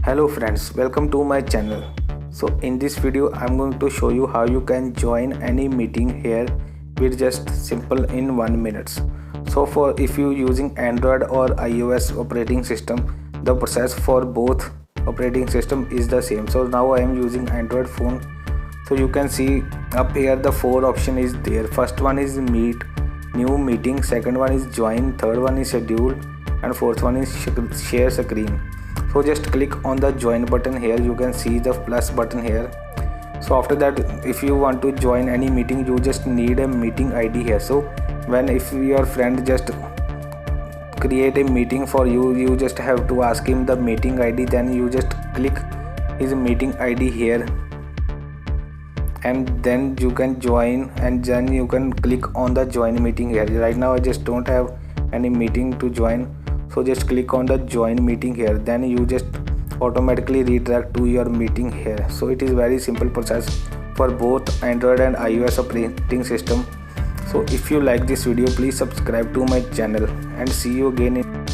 Hello friends, welcome to my channel. So in this video I'm going to show you how you can join any meeting here with just simple in 1 minute. So for if you using Android or iOS operating system, the process for both operating system is the same. So now I am using Android phone. So you can see up here the 4 option is there. First one is meet, new meeting, second one is join, third one is schedule, and fourth one is share screen. So just click on the join button here. You can see the plus button here. So after that, if you want to join any meeting, you just need a meeting ID here. So when if your friend just create a meeting for you, you just have to ask him the meeting ID, then you just click his meeting ID here, and then you can join, and then you can click on the join meeting here. Right now I just don't have any meeting to join, so just click on the join meeting here, then you just automatically redirect to your meeting here. So it is very simple process for both Android and iOS operating system. So if you like this video, please subscribe to my channel, and see you again in